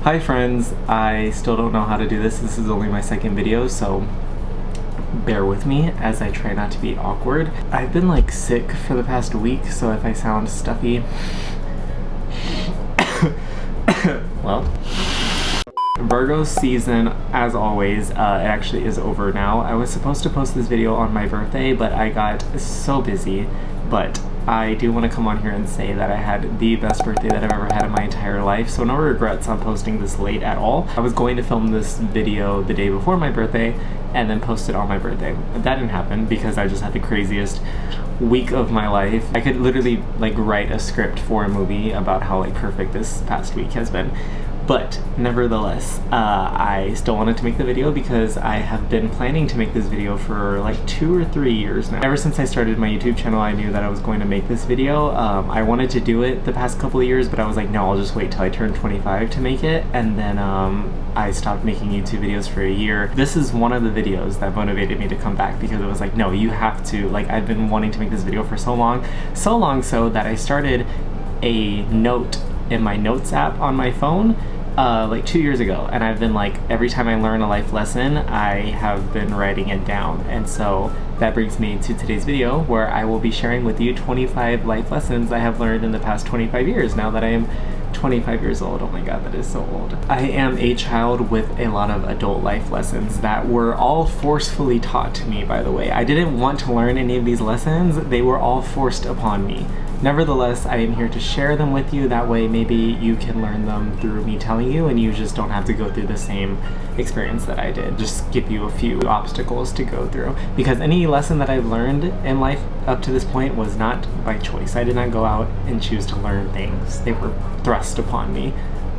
Hi friends, I still don't know how to do this. This is only my second video, so bear with me as I try not to be awkward. I've been like sick for the past week, so if I sound stuffy, well. Virgo season, as always, it actually is over now. I was supposed to post this video on my birthday, but I got so busy. But I do want to come on here and say that I had the best birthday that I've ever had in my entire life, so no regrets on posting this late at all. I was going to film this video the day before my birthday and then post it on my birthday. That didn't happen because I just had the craziest week of my life. I could literally like write a script for a movie about how like perfect this past week has been. But nevertheless, I still wanted to make the video because I have been planning to make this video for like 2 or 3 years now. Ever since I started my YouTube channel, I knew that I was going to make this video. I wanted to do it the past couple of years, but I was like, no, I'll just wait till I turn 25 to make it. And then I stopped making YouTube videos for a year. This is one of the videos that motivated me to come back because it was like, no, you have to, like, I've been wanting to make this video for so long so that I started a note in my notes app on my phone like 2 years ago, and I've been like, every time I learn a life lesson, I have been writing it down. And so that brings me to today's video, where I will be sharing with you 25 life lessons I have learned in the past 25 years, now that I am 25 years old. Oh my god, that is so old. I am a child with a lot of adult life lessons that were all forcefully taught to me, by the way. I didn't want to learn any of these lessons, they were all forced upon me. Nevertheless, I am here to share them with you. That way maybe you can learn them through me telling you, and you just don't have to go through the same experience that I did. Just give you a few obstacles to go through. Because any lesson that I've learned in life up to this point was not by choice. I did not go out and choose to learn things. They were thrust upon me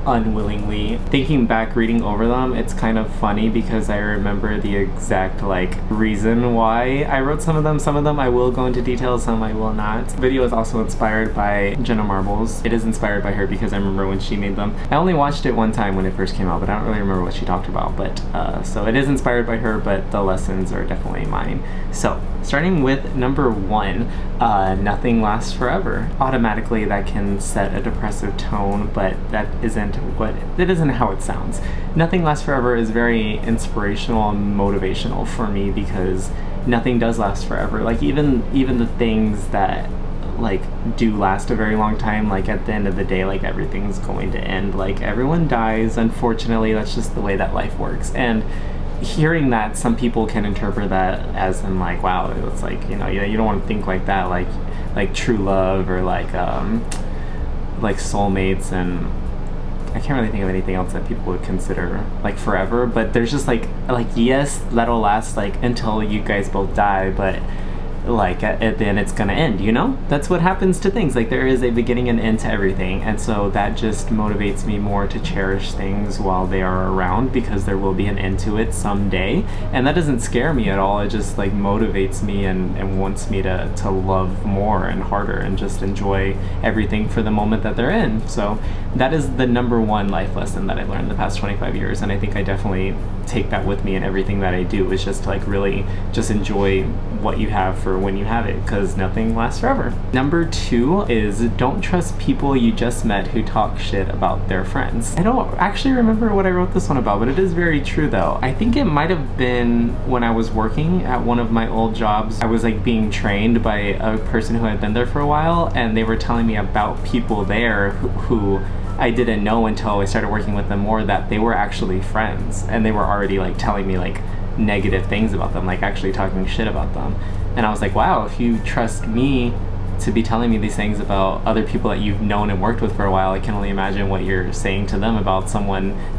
unwillingly. Thinking back, reading over them, it's kind of funny because I remember the exact like reason why I wrote some of them I will go into detail, some I will not. The video is also inspired by Jenna Marbles. It is inspired by her because I remember when she made them. I only watched it one time when it first came out, but I don't really remember what she talked about. But so it is inspired by her, but the lessons are definitely mine. So starting with number 1, nothing lasts forever. Automatically that can set a depressive tone, but that isn't how it sounds. Nothing lasts forever is very inspirational and motivational for me because nothing does last forever. Like even the things that like do last a very long time, like at the end of the day, like everything's going to end. Like everyone dies, unfortunately. That's just the way that life works. And hearing that, some people can interpret that as in like, wow, it's like, you know, you don't want to think like that, like true love or like soulmates, and I can't really think of anything else that people would consider like forever. But there's just like yes, that'll last like until you guys both die, but like at the end it's gonna end, you know? That's what happens to things. Like there is a beginning and end to everything, and so that just motivates me more to cherish things while they are around, because there will be an end to it someday. And that doesn't scare me at all. It just like motivates me and wants me to love more and harder and just enjoy everything for the moment that they're in. So that is the number 1 life lesson that I've learned the past 25 years, and I think I definitely take that with me in everything that I do, is just to like really just enjoy what you have for when you have it, because nothing lasts forever. Number 2 is don't trust people you just met who talk shit about their friends. I don't actually remember what I wrote this one about, but it is very true though. I think it might have been when I was working at one of my old jobs. I was like being trained by a person who had been there for a while, and they were telling me about people there who I didn't know until I started working with them more, that they were actually friends, and they were already like telling me like negative things about them, like actually talking shit about them. And I was like, wow, if you trust me to be telling me these things about other people that you've known and worked with for a while, I can only imagine what you're saying to them about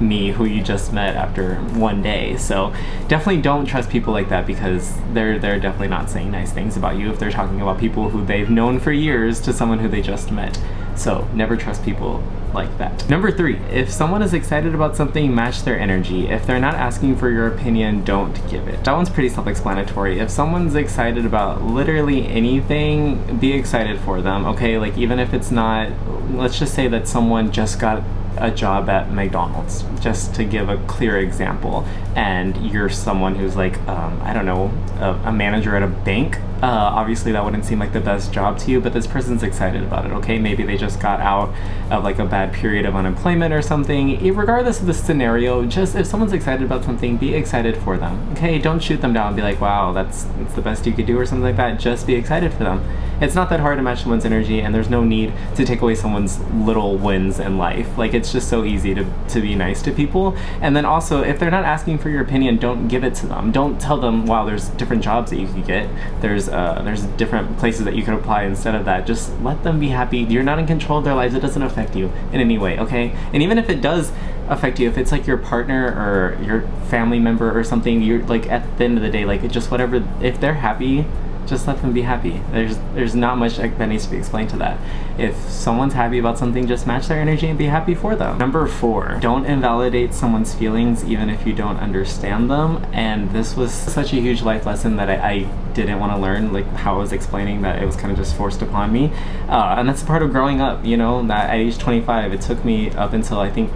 me who you just met after one day. So definitely don't trust people like that, because they're definitely not saying nice things about you if they're talking about people who they've known for years to someone who they just met. So never trust people like that. Number 3, if someone is excited about something, match their energy. If they're not asking for your opinion, don't give it. That one's pretty self-explanatory. If someone's excited about literally anything, be excited for them, okay? Like even if it's not, let's just say that someone just got a job at McDonald's, just to give a clear example, and you're someone who's like, I don't know, a manager at a bank, Obviously that wouldn't seem like the best job to you, but this person's excited about it, okay? Maybe they just got out of like a bad period of unemployment or something. Regardless of the scenario, just if someone's excited about something, be excited for them, okay? Don't shoot them down and be like, wow, that's the best you could do or something like that. Just be excited for them. It's not that hard to match someone's energy, and there's no need to take away someone's little wins in life. Like, it's just so easy to be nice to people. And then also, if they're not asking for your opinion, don't give it to them. Don't tell them, wow, there's different jobs that you could get. There's different places that you can apply instead of that. Just let them be happy. You're not in control of their lives. It doesn't affect you in any way, okay? And even if it does affect you, if it's like your partner or your family member or something, you're like, at the end of the day, like, just whatever, if they're happy, just let them be happy. There's not much that needs to be explained to that. If someone's happy about something, just match their energy and be happy for them. Number 4, don't invalidate someone's feelings even if you don't understand them. And this was such a huge life lesson that I didn't want to learn, like how I was explaining that it was kind of just forced upon me. And that's a part of growing up, you know, that at age 25, it took me up until I think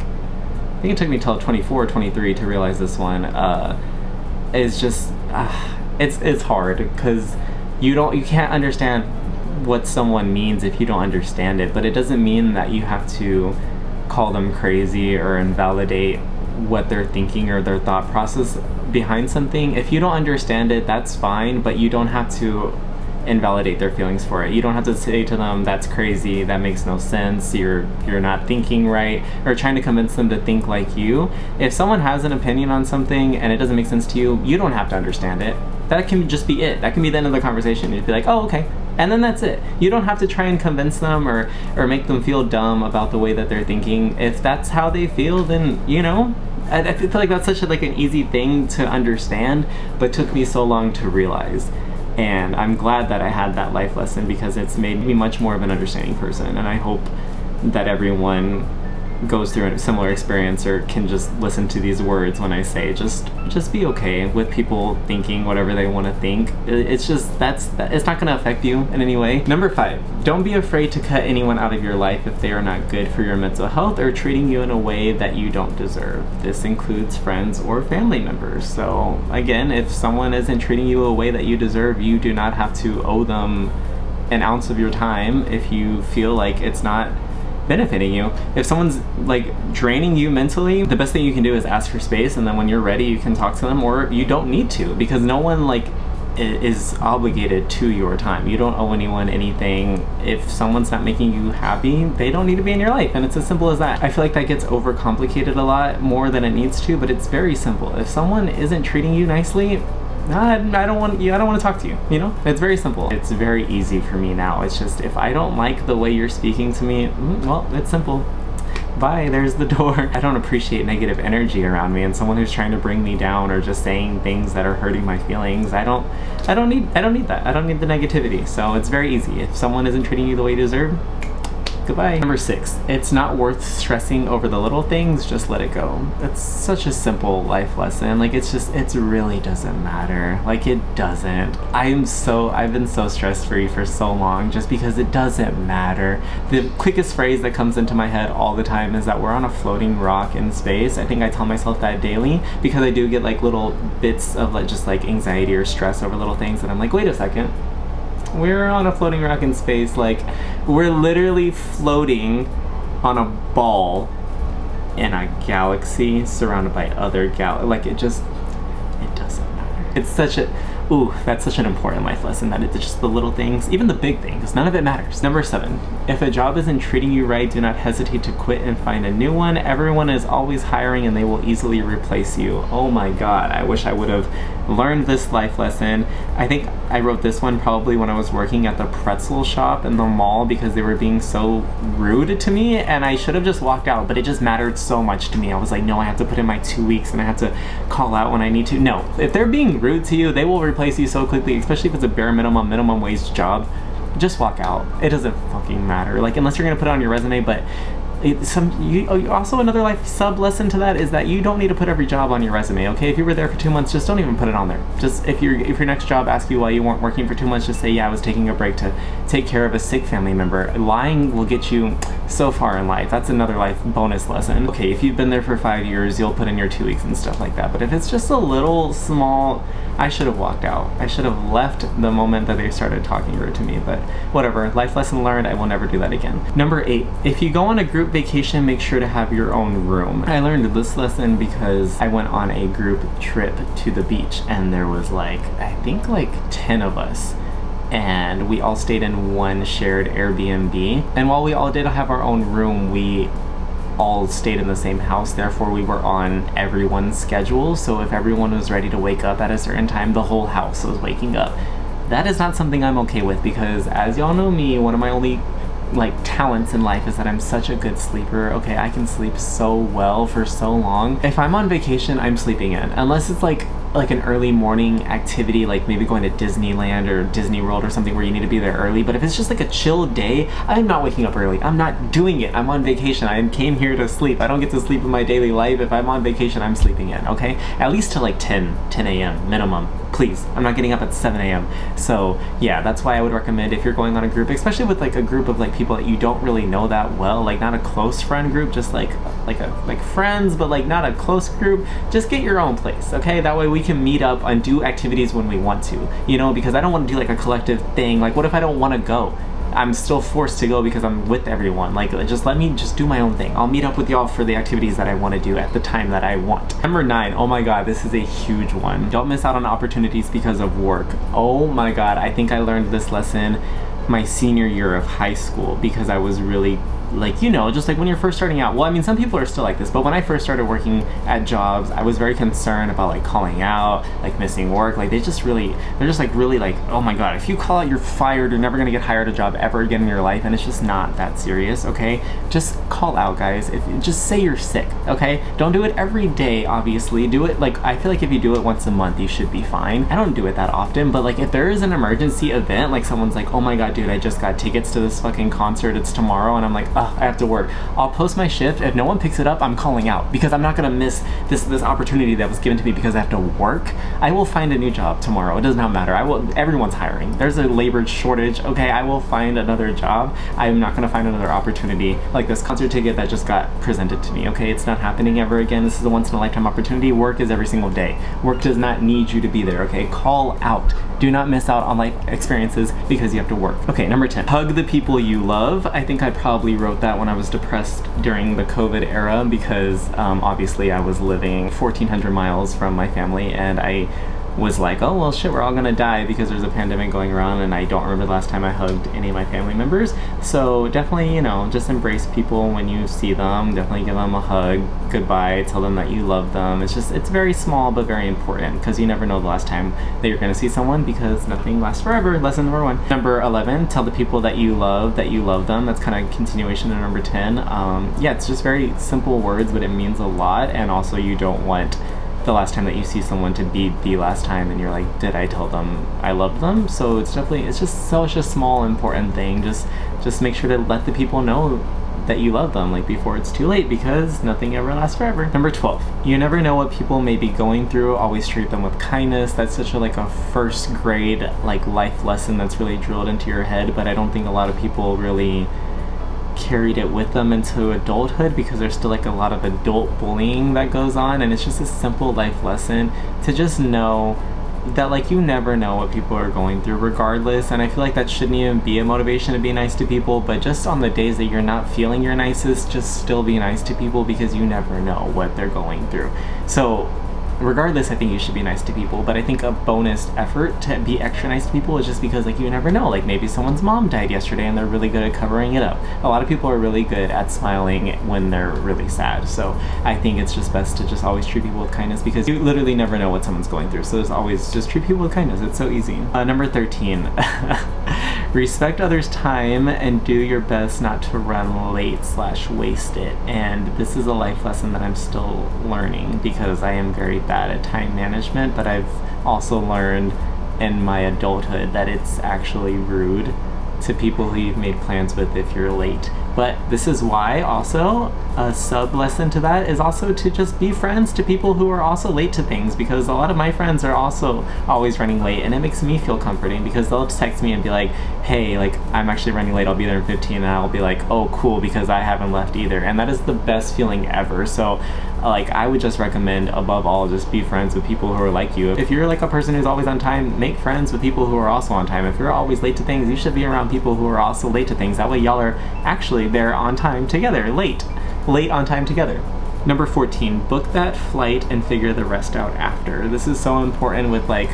it took me till 24 or 23 to realize this one. It's just, it's hard because you can't understand what someone means if you don't understand it, but it doesn't mean that you have to call them crazy or invalidate what they're thinking or their thought process behind something. If you don't understand it, that's fine, but you don't have to invalidate their feelings for it. You don't have to say to them, that's crazy, that makes no sense, you're not thinking right, or trying to convince them to think like you. If someone has an opinion on something and it doesn't make sense to you, you don't have to understand it. That can just be it. That can be the end of the conversation. You'd be like, oh, okay. And then that's it. You don't have to try and convince them or make them feel dumb about the way that they're thinking. If that's how they feel, then, you know, I feel like that's such an easy thing to understand, but took me so long to realize. And I'm glad that I had that life lesson because it's made me much more of an understanding person. And I hope that everyone goes through a similar experience or can just listen to these words when I say just be okay with people thinking whatever they want to think. It's just it's not going to affect you in any way. Number 5, don't be afraid to cut anyone out of your life if they are not good for your mental health or treating you in a way that you don't deserve. This includes friends or family members. So again, if someone isn't treating you a way that you deserve, you do not have to owe them an ounce of your time if you feel like it's not benefiting you. If someone's like draining you mentally, the best thing you can do is ask for space, and then when you're ready you can talk to them, or you don't need to, because no one like is obligated to your time. You don't owe anyone anything. If someone's not making you happy, they don't need to be in your life, and it's as simple as that. I feel like that gets overcomplicated a lot more than it needs to, but it's very simple. If someone isn't treating you nicely, I don't want to talk to you, you know? It's very simple. It's very easy for me now. It's just, if I don't like the way you're speaking to me, well, it's simple. Bye, there's the door. I don't appreciate negative energy around me, and someone who's trying to bring me down or just saying things that are hurting my feelings. I don't need that. I don't need the negativity. So it's very easy. If someone isn't treating you the way you deserve, goodbye. Number 6, it's not worth stressing over the little things, just let it go. That's such a simple life lesson. Like, it really doesn't matter. Like, it doesn't. I've been so stress-free for so long just because it doesn't matter. The quickest phrase that comes into my head all the time is that we're on a floating rock in space. I think I tell myself that daily because I do get like little bits of like just like anxiety or stress over little things, and I'm like, wait a second. We're on a floating rock in space. Like, we're literally floating on a ball in a galaxy surrounded by other like, it doesn't matter. It's that's such an important life lesson, that it's just the little things, even the big things, none of it matters. Number 7, if a job isn't treating you right, do not hesitate to quit and find a new one. Everyone is always hiring and they will easily replace you. Oh my God, I wish I would have learned this life lesson. I think I wrote this one probably when I was working at the pretzel shop in the mall because they were being so rude to me, and I should have just walked out, but it just mattered so much to me. I was like, no, I have to put in my 2 weeks and I have to call out when I need to. No, if they're being rude to you, they will replace you so quickly, especially if it's a bare minimum wage job. Just walk out. It doesn't fucking matter. Like, unless you're gonna put it on your resume, but also another life sub lesson to that is that you don't need to put every job on your resume, okay? If you were there for 2 months, just don't even put it on there. Just if your next job asks you why you weren't working for 2 months, just say, yeah, I was taking a break to take care of a sick family member. Lying will get you so far in life. That's another life bonus lesson. Okay, if you've been there for 5 years, you'll put in your 2 weeks and stuff like that. But if it's just a little small, I should have walked out. I should have left the moment that they started talking rude to me, but whatever. Life lesson learned, I will never do that again. Number 8, if you go on a group vacation, make sure to have your own room. I learned this lesson because I went on a group trip to the beach and there was like, I think like 10 of us. And we all stayed in one shared Airbnb. And while we all did have our own room, we all stayed in the same house, therefore we were on everyone's schedule. So if everyone was ready to wake up at a certain time, the whole house was waking up. That is not something I'm okay with, because as y'all know me, one of my only like talents in life is that I'm such a good sleeper. Okay, I can sleep so well for so long. If I'm on vacation, I'm sleeping in, unless it's like an early morning activity, like maybe going to Disneyland or Disney World or something where you need to be there early. But if it's just like a chill day, I'm not waking up early. I'm not doing it. I'm on vacation. I came here to sleep. I don't get to sleep in my daily life. If I'm on vacation, I'm sleeping in, okay? At least to like 10 a.m. minimum. Please, I'm not getting up at 7 a.m. So yeah, that's why I would recommend, if you're going on a group, especially with like a group of like people that you don't really know that well, like not a close friend group, just like friends, but like not a close group, just get your own place, okay? That way we can meet up and do activities when we want to, you know, because I don't want to do like a collective thing. Like what if I don't want to go? I'm still forced to go because I'm with everyone. Like, just let me just do my own thing. I'll meet up with y'all for the activities that I want to do at the time that I want. Number 9, oh my god, this is a huge one. Don't miss out on opportunities because of work. Oh my god, I think I learned this lesson my senior year of high school, because I was really, like, you know, just like when you're first starting out. Well, I mean, some people are still like this, but when I first started working at jobs, I was very concerned about like calling out, like missing work. Like they're just really like, oh my god, if you call out, you're fired. You're never gonna get hired a job ever again in your life, and it's just not that serious, okay? Just call out, guys. Just say you're sick, okay? Don't do it every day, obviously. Do it, like, I feel like if you do it once a month, you should be fine. I don't do it that often, but like if there is an emergency event, like someone's like, oh my god, dude, I just got tickets to this fucking concert, it's tomorrow, and I'm like, oh, I have to work. I'll post my shift. If no one picks it up, I'm calling out, because I'm not gonna miss this opportunity that was given to me because I have to work. I will find a new job tomorrow. It does not matter. Everyone's hiring. There's a labor shortage, okay? I will find another job. I'm not gonna find another opportunity like this concert ticket that just got presented to me, okay? It's not happening ever again. This is a once in a lifetime opportunity. Work is every single day. Work does not need you to be there, okay? Call out. Do not miss out on life experiences because you have to work. Okay, number 10, hug the people you love. I think I probably wrote that when I was depressed during the COVID era, because obviously I was living 1,400 miles from my family, and I was like, oh well shit, we're all gonna die because there's a pandemic going around, and I don't remember the last time I hugged any of my family members. So definitely, you know, just embrace people when you see them. Definitely give them a hug, goodbye, tell them that you love them. It's very small but very important, because you never know the last time that you're gonna see someone, because nothing lasts forever. Lesson number 1. Number 11, tell the people that you love them. That's kind of continuation of number 10. Yeah, it's just very simple words, but it means a lot, and also you don't want the last time that you see someone to be the last time and you're like, did I tell them I loved them? So it's just such a small important thing. Just make sure to let the people know that you love them, like, before it's too late, because nothing ever lasts forever. Number 12, you never know what people may be going through. Always treat them with kindness. That's such a first grade like life lesson that's really drilled into your head, but I don't think a lot of people really carried it with them into adulthood, because there's still like a lot of adult bullying that goes on, and it's just a simple life lesson to just know that, like, you never know what people are going through regardless. And I feel like that shouldn't even be a motivation to be nice to people, but just on the days that you're not feeling your nicest, just still be nice to people, because you never know what they're going through. So regardless, I think you should be nice to people, but I think a bonus effort to be extra nice to people is just because, like, you never know. Like, maybe someone's mom died yesterday and they're really good at covering it up. A lot of people are really good at smiling when they're really sad. So I think it's just best to just always treat people with kindness, because you literally never know what someone's going through. So there's always just treat people with kindness. It's so easy. Number 13, respect others' time and do your best not to run late / waste it. And this is a life lesson that I'm still learning, because I am very bad at time management, but I've also learned in my adulthood that it's actually rude to people who you've made plans with if you're late. But this is why also a sub lesson to that is also to just be friends to people who are also late to things, because a lot of my friends are also always running late, and it makes me feel comforting, because they'll text me and be like, hey, like, I'm actually running late, I'll be there in 15, and I'll be like, oh, cool, because I haven't left either. And that is the best feeling ever. So, like, I would just recommend, above all, just be friends with people who are like you. If you're like a person who's always on time, make friends with people who are also on time. If you're always late to things, you should be around people who are also late to things. That way y'all are actually there on time together, late on time together. Number 14, book that flight and figure the rest out after. This is so important with like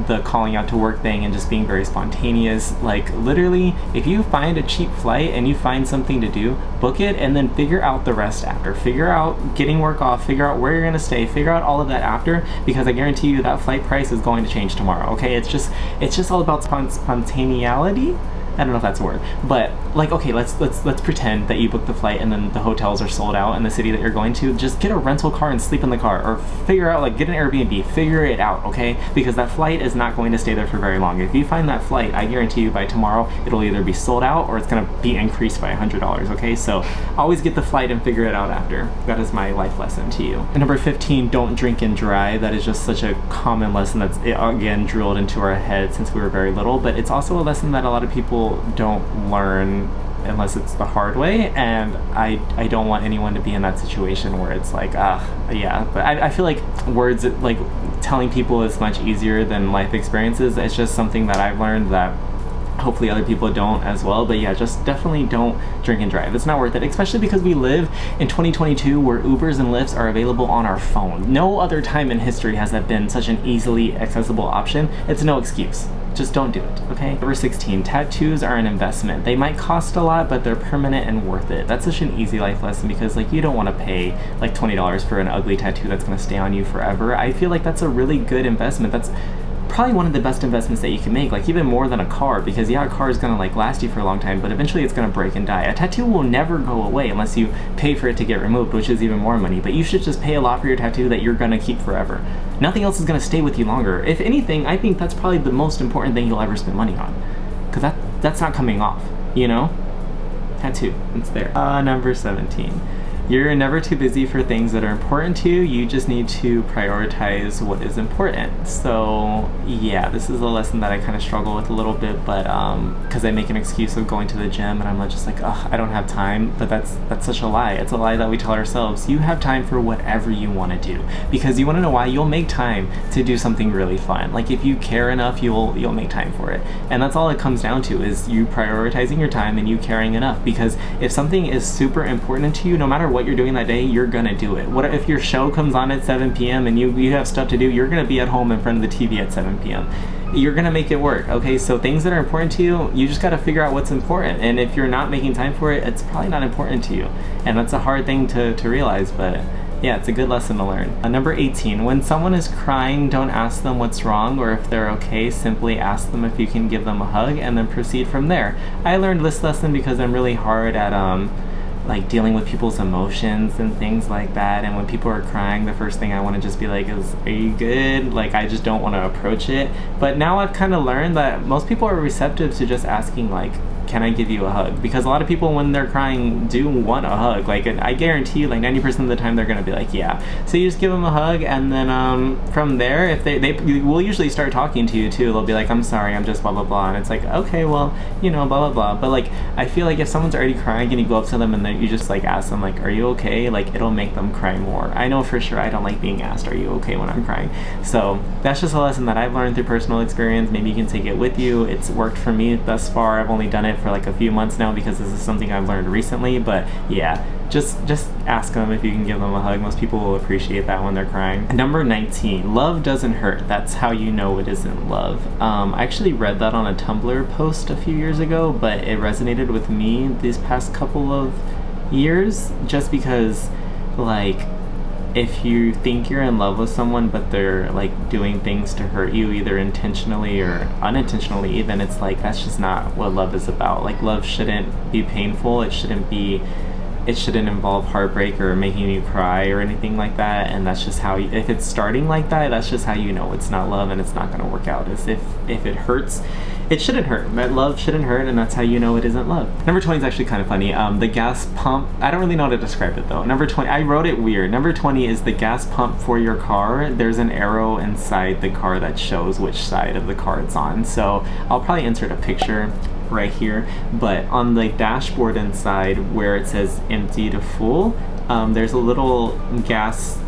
the calling out to work thing and just being very spontaneous. Like, literally, if you find a cheap flight and you find something to do, book it and then figure out the rest after. Figure out getting work off, figure out where you're gonna stay, figure out all of that after, because I guarantee you that flight price is going to change tomorrow, okay? It's just all about spontaneity. I don't know if that's a word, but like, okay, let's pretend that you booked the flight and then the hotels are sold out in the city that you're going to. Just get a rental car and sleep in the car, or figure out, like, get an Airbnb, figure it out, okay? Because that flight is not going to stay there for very long. If you find that flight, I guarantee you by tomorrow, it'll either be sold out or it's gonna be increased by $100, okay? So always get the flight and figure it out after. That is my life lesson to you. And number 15, don't drink and drive. That is just such a common lesson that's, again, drilled into our head since we were very little, but it's also a lesson that a lot of people don't learn unless it's the hard way, and I don't want anyone to be in that situation where it's like, yeah. But I feel like words, like, telling people is much easier than life experiences. It's just something that I've learned that hopefully other people don't as well. But yeah, just definitely don't drink and drive. It's not worth it, especially because we live in 2022 where Ubers and Lyfts are available on our phone. No other time in history has that been such an easily accessible option. It's no excuse. Just don't do it, okay? Number 16, tattoos are an investment. They might cost a lot, but they're permanent and worth it. That's such an easy life lesson, because like, you don't want to pay like $20 for an ugly tattoo that's going to stay on you forever. I feel like that's a really good investment. That's probably one of the best investments that you can make, like even more than a car, because yeah, a car is gonna like last you for a long time, but eventually it's gonna break and die. A tattoo will never go away unless you pay for it to get removed, which is even more money, but you should just pay a lot for your tattoo that you're gonna keep forever. Nothing else is gonna stay with you longer. If anything, I think that's probably the most important thing you'll ever spend money on, because that's not coming off, you know? Tattoo, it's there. Number 17. You're never too busy for things that are important to you. You just need to prioritize what is important. So yeah, this is a lesson that I kind of struggle with a little bit, but because I make an excuse of going to the gym and I'm just like, oh, I don't have time. But that's such a lie. It's a lie that we tell ourselves. You have time for whatever you want to do, because you want to know why? You'll make time to do something really fun. Like, if you care enough, you'll make time for it. And that's all it comes down to, is you prioritizing your time and you caring enough. Because if something is super important to you, no matter what you're doing that day, you're gonna do it. What if your show comes on at 7 p.m. and you have stuff to do? You're gonna be at home in front of the TV at 7 p.m. You're gonna make it work, okay? So things that are important to you, you just gotta figure out what's important. And if you're not making time for it, it's probably not important to you. And that's a hard thing to realize, but yeah, it's a good lesson to learn. Number 18, when someone is crying, don't ask them what's wrong or if they're okay. Simply ask them if you can give them a hug and then proceed from there. I learned this lesson because I'm really hard at like dealing with people's emotions and things like that, and when people are crying, the first thing I want to just be like is, are you good? Like, I just don't want to approach it. But now I've kind of learned that most people are receptive to just asking, like, can I give you a hug? Because a lot of people, when they're crying, do want a hug. Like, I guarantee you, like 90% of the time they're gonna be like, yeah. So you just give them a hug, and then from there, if they will usually start talking to you too. They'll be like, I'm sorry, I'm just blah blah blah, and it's like, okay, well, you know, blah blah blah. But like, I feel like if someone's already crying and you go up to them and then you just like ask them, like, are you okay? Like, it'll make them cry more. I know for sure I don't like being asked, are you okay, when I'm crying. So that's just a lesson that I've learned through personal experience. Maybe you can take it with you. It's worked for me thus far. I've only done it for like a few months now because this is something I've learned recently, but yeah, just ask them if you can give them a hug. Most people will appreciate that when they're crying. Number 19, love doesn't hurt. That's how you know it isn't love. I actually read that on a Tumblr post a few years ago, but it resonated with me these past couple of years, just because, like, if you think you're in love with someone but they're like doing things to hurt you, either intentionally or unintentionally even, it's like, that's just not what love is about. Like, love shouldn't be painful. It shouldn't involve heartbreak or making you cry or anything like that. And that's just how if it's starting like that, that's just how you know it's not love and it's not going to work out. Is if it hurts, it shouldn't hurt. That love shouldn't hurt, and that's how you know it isn't love. Number 20 is actually kind of funny. The gas pump, I don't really know how to describe it though. Number 20, I wrote it weird. Number 20 is the gas pump for your car. There's an arrow inside the car that shows which side of the car it's on. So I'll probably insert a picture right here, but on the dashboard inside where it says empty to full, there's a little gas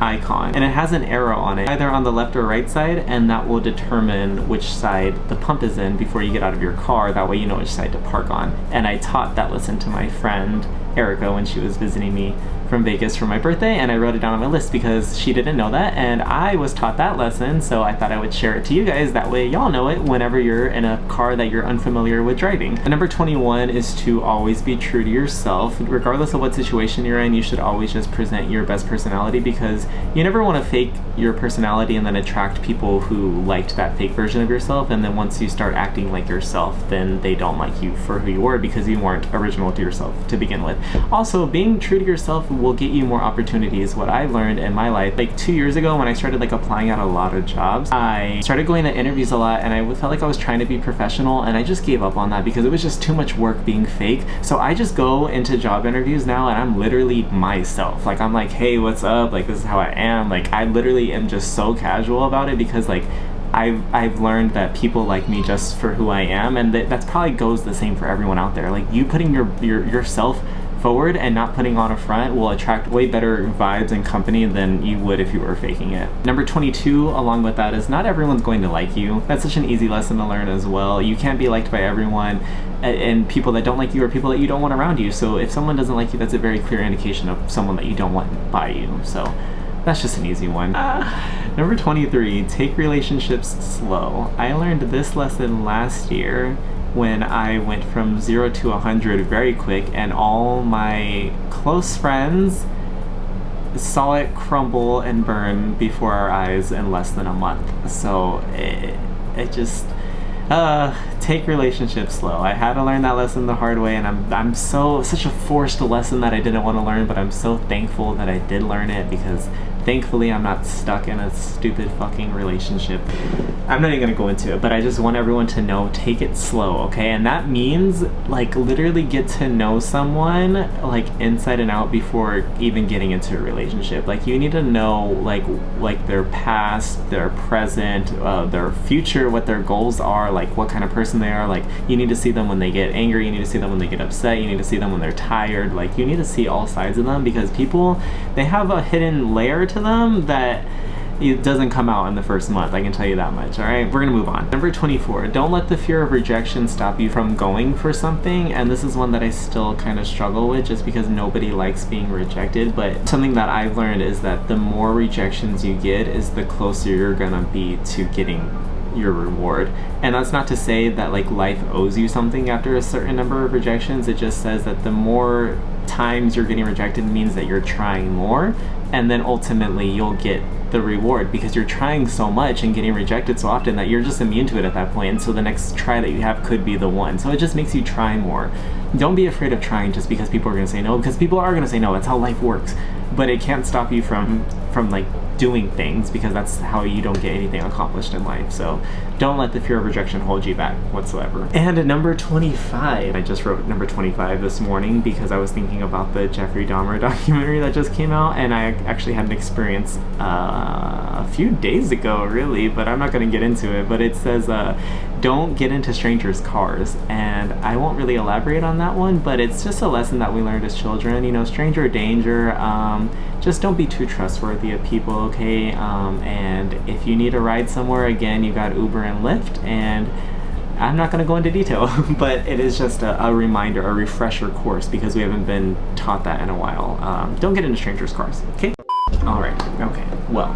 icon and it has an arrow on it, either on the left or right side, and that will determine which side the pump is in before you get out of your car. That way you know which side to park on. And I taught that lesson to my friend Erica when she was visiting me from Vegas for my birthday, and I wrote it down on my list because she didn't know that and I was taught that lesson, so I thought I would share it to you guys. That way y'all know it whenever you're in a car that you're unfamiliar with driving. And number 21 is to always be true to yourself. Regardless of what situation you're in, you should always just present your best personality, because you never want to fake your personality and then attract people who liked that fake version of yourself, and then once you start acting like yourself, then they don't like you for who you were because you weren't original to yourself to begin with. Also, being true to yourself will get you more opportunities. What I've learned in my life, like 2 years ago when I started like applying at a lot of jobs, I started going to interviews a lot and I felt like I was trying to be professional, and I just gave up on that because it was just too much work being fake. So I just go into job interviews now and I'm literally myself. Like, I'm like, hey, what's up? Like, this is how I am. Like, I literally am just so casual about it because like I've learned that people like me just for who I am, and that's probably goes the same for everyone out there. Like, you putting yourself forward and not putting on a front will attract way better vibes and company than you would if you were faking it. Number 22 along with that is not everyone's going to like you. That's such an easy lesson to learn as well. You can't be liked by everyone, and people that don't like you are people that you don't want around you. So if someone doesn't like you, that's a very clear indication of someone that you don't want by you. So that's just an easy one. Number 23, take relationships slow. I learned this lesson last year when I went from 0 to 100 very quick, and all my close friends saw it crumble and burn before our eyes in less than a month. So it just take relationships slow. I had to learn that lesson the hard way, and I'm such a forced lesson that I didn't want to learn, but I'm so thankful that I did learn it, because thankfully I'm not stuck in a stupid fucking relationship. I'm not even gonna go into it, but I just want everyone to know, take it slow, okay? And that means like literally get to know someone like inside and out before even getting into a relationship. Like, you need to know like their past, their present, their future, what their goals are, like what kind of person they are. Like, you need to see them when they get angry, you need to see them when they get upset, you need to see them when they're tired. Like, you need to see all sides of them, because people, they have a hidden layer to them that it doesn't come out in the first month, I can tell you that much. All right, we're gonna move on. Number 24, don't let the fear of rejection stop you from going for something. And this is one that I still kind of struggle with, just because nobody likes being rejected. But something that I've learned is that the more rejections you get is the closer you're gonna be to getting your reward. And that's not to say that like life owes you something after a certain number of rejections. It just says that the more times you're getting rejected means that you're trying more, and then ultimately you'll get the reward, because you're trying so much and getting rejected so often that you're just immune to it at that point. And so the next try that you have could be the one. So it just makes you try more. Don't be afraid of trying just because people are going to say no, because people are going to say no. That's how life works. But it can't stop you from like doing things, because that's how you don't get anything accomplished in life. So don't let the fear of rejection hold you back whatsoever. And at number 25, I just wrote number 25 this morning because I was thinking about the Jeffrey Dahmer documentary that just came out, and I actually had an experience a few days ago, really, but I'm not going to get into it. But it says don't get into strangers' cars, and I won't really elaborate on that one, but it's just a lesson that we learned as children. You know, stranger danger. Just don't be too trustworthy of people, okay? And if you need a ride somewhere, again, you got Uber and Lyft, and I'm not going to go into detail, but it is just a reminder, a refresher course, because we haven't been taught that in a while. Don't get into strangers' cars, okay? All right, okay, well,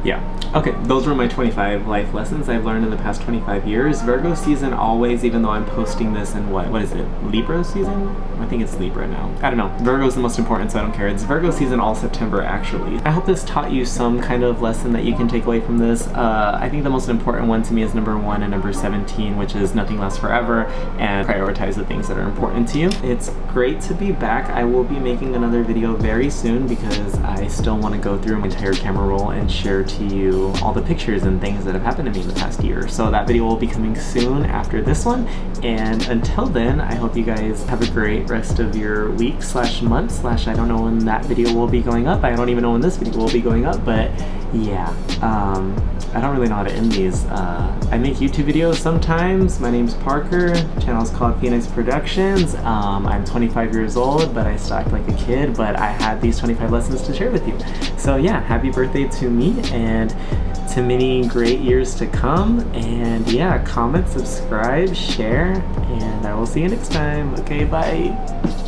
yeah. Okay, those were my 25 life lessons I've learned in the past 25 years. Virgo season always, even though I'm posting this in what is it, Libra season? I think it's Libra now. I don't know. Virgo's the most important, so I don't care. It's Virgo season all September, actually. I hope this taught you some kind of lesson that you can take away from this. I think the most important one to me is number 1 and number 17, which is nothing lasts forever, and prioritize the things that are important to you. It's great to be back. I will be making another video very soon because I still want to go through my entire camera roll and share to you all the pictures and things that have happened to me in the past year. So that video will be coming soon after this one, and until then, I hope you guys have a great rest of your week slash month slash I don't know when that video will be going up. I don't even know when this video will be going up, but yeah, I don't really know how to end these. I make YouTube videos sometimes. My name's Parker. The channel is called Phoenix Productions. I'm 25 years old, but I still act like a kid, but I had these 25 lessons to share with you. So yeah, happy birthday to me and to many great years to come. And yeah, comment, subscribe, share, and I will see you next time. Okay, bye.